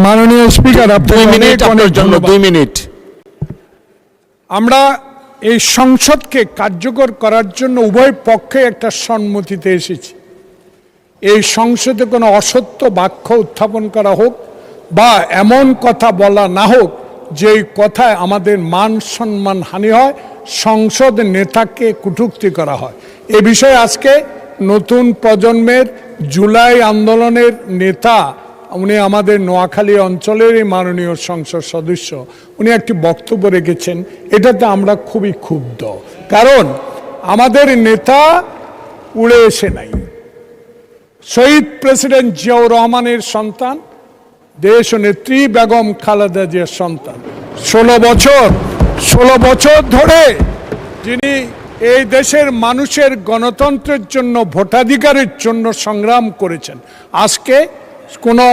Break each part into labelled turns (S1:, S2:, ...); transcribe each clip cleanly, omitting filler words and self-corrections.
S1: মাননীয় স্পিকার, আপনার
S2: জন্য 2 মিনিট।
S1: আমরা এই সংসদকে কার্যকর করার জন্য উভয় পক্ষে একটা সম্মতিতে এসেছি। এই সংসদে কোনো অসত্য বাক্য উত্থাপন করা হোক বা এমন কথা বলা না হোক যেই কথায় আমাদের মান সম্মান হানি হয়, সংসদ নেতাকে কটূক্তি করা হয়। এ বিষয়ে আজকে নতুন প্রজন্মের জুলাই আন্দোলনের নেতা, উনি আমাদের নোয়াখালী অঞ্চলের মাননীয় সংসদ সদস্য, উনি একটি বক্তব্য রেখেছেন। এটাতে আমরা খুবই ক্ষুব্ধ, কারণ আমাদের নেতা উড়ে এসে নাই। শহীদ প্রেসিডেন্ট জিয়াউর রহমানের সন্তান, দেশ নেত্রী বেগম খালেদা জিয়ার সন্তান। 16 বছর ধরে যিনি এই দেশের মানুষের গণতন্ত্রের জন্য, ভোটাধিকারের জন্য সংগ্রাম করেছেন। আজকে কোনো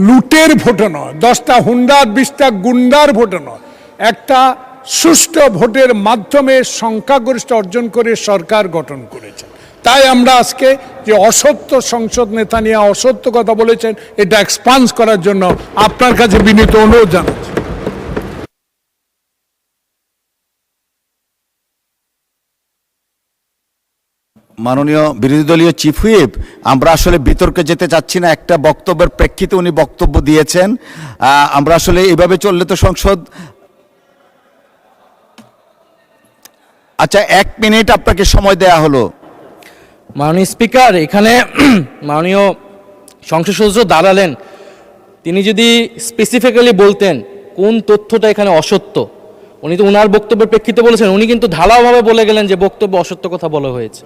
S1: লুটের ভোটে নয়, 10টা হুন্ডার 20টা গুন্ডার ভোটে নয়, একটা সুষ্ঠু ভোটের মাধ্যমে সংখ্যাগরিষ্ঠ অর্জন করে সরকার গঠন করেছেন। তাই আমরা আজকে যে অসত্য সংসদ নেতা নিয়ে অসত্য কথা বলেছেন, এটা এক্সপান্স করার জন্য আপনার কাছে বিনীত অনুরোধ জানাচ্ছি।
S2: মাননীয় বিরোধী দলীয় চিফ হুইপ, আমরা আসলে বিতর্কে যেতে চাচ্ছি না। একটা বক্তব্যের প্রেক্ষিতে উনি বক্তব্য দিয়েছেন। আমরা আসলে এভাবে চললে তো সংসদ। আচ্ছা, 1 মিনিট আপনাকে সময় দেয়া হলো।
S3: মাননীয় স্পিকার, এখানে মাননীয় সংসদ সদস্য দাঁড়ালেন, তিনি যদি স্পেসিফিক্যালি বলতেন কোন তথ্যটা এখানে অসত্য। উনি তো ওনার বক্তব্যের প্রেক্ষিতে বলেছেন, উনি কিন্তু ঢালাওভাবে বলে গেলেন যে বক্তব্য অসত্য কথা বলা হয়েছে।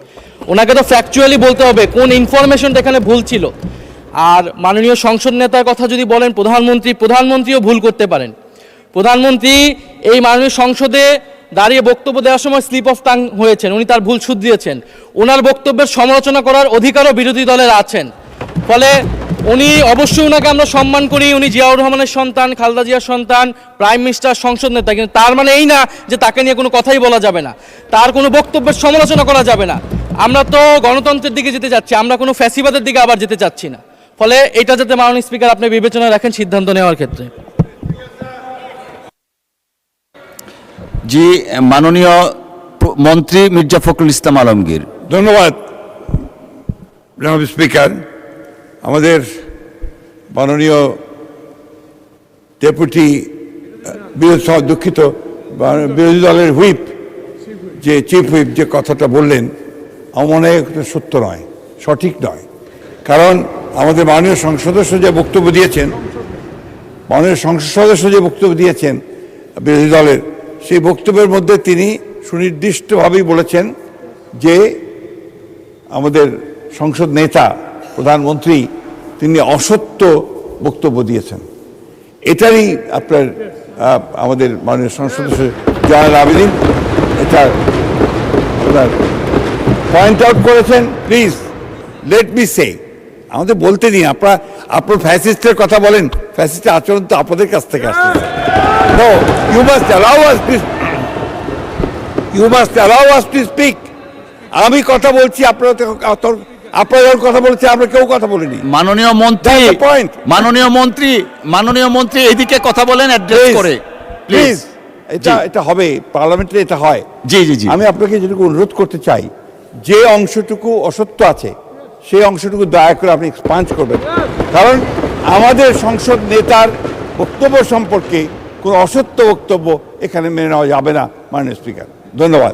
S3: ওনাকে তো ফ্যাকচুয়ালি বলতে হবে কোন ইনফরমেশনটা এখানে ভুল ছিল। আর মাননীয় সংসদ নেতার কথা যদি বলেন, প্রধানমন্ত্রীও ভুল করতে পারেন। প্রধানমন্ত্রী এই মাননীয় সংসদে দাঁড়িয়ে বক্তব্য দেওয়ার সময় স্লিপ অফ টাং হয়েছেন, উনি তার ভুল শুধরিয়েছেন। ওনার বক্তব্যের সমালোচনা করার অধিকারও বিরোধী দলের আছেন। ফলে উনি অবশ্যই, ওনাকে আমরা সম্মান করি, উনি জিয়াউর রহমানের সন্তান, খালেদা জিয়ার সন্তান, প্রাইম মিনিস্টার, সংসদ নেতা, কিন্তু তার মানে এই না যে তাকে নিয়ে কোনো কথাই বলা যাবে না, তার কোনো বক্তব্যের সমালোচনা করা যাবে না। আমরা তো গণতন্ত্রের দিকে যেতে চাচ্ছি, আমরা কোনো ফ্যাসিবাদের দিকে আবার যেতে চাচ্ছি না। ফলে এটা যাতে মাননীয় স্পিকার আপনি বিবেচনায় রাখেন সিদ্ধান্ত নেওয়ার ক্ষেত্রে।
S2: জি, মাননীয় মন্ত্রী মির্জা ফখরুল ইসলাম আলমগীর।
S4: ধন্যবাদ জনাব স্পিকার। আমাদের মাননীয় ডেপুটি দুঃখিত বিরোধী দলের হুইপ, যে চিফ হুইপ যে কথাটা বললেন, আমার মনে হয় সত্য নয়, সঠিক নয়। কারণ আমাদের মাননীয় সংসদ সদস্য যে বক্তব্য দিয়েছেন, বিরোধী দলের, সেই বক্তব্যের মধ্যে তিনি সুনির্দিষ্টভাবেই বলেছেন যে আমাদের সংসদ নেতা, প্রধানমন্ত্রী, তিনি অসত্য বক্তব্য দিয়েছেন। এটারই আপনার আমাদের মাননীয় সংসদ সদস্য জয়নাল আবেদীন এটা আপনার পয়েন্ট আউট করেছেন। প্লিজ লেট মি সে, আমাদের বলতে দিন। আপনার ফ্যাসিস্টের কথা বলেন, ফ্যাসিস্টের আচরণ তো আপনাদের কাছ থেকে আসছে। No, you must allow us to speak. আমি কথা বলছি, আপনারা কথা বলছে, আমরা কেউ কথা বলিনি।
S2: মাননীয় মন্ত্রী এদিকে কথা বলেন, অ্যাড্রেস করে
S4: প্লিজ। এটা হবে পার্লামেন্টে, এটা হয়।
S2: জি জি জি,
S4: আমি আপনাকে যেটুকু অনুরোধ করতে চাই, যে অংশটুকু অসত্য আছে সেই অংশটুকু দয়া করে আপনি এক্সপান্স করবেন। কারণ আমাদের সংসদ নেতার বক্তব্য সম্পর্কে কোনো অসত্য বক্তব্য এখানে মেনে নেওয়া যাবে না মাননীয় স্পিকার। ধন্যবাদ।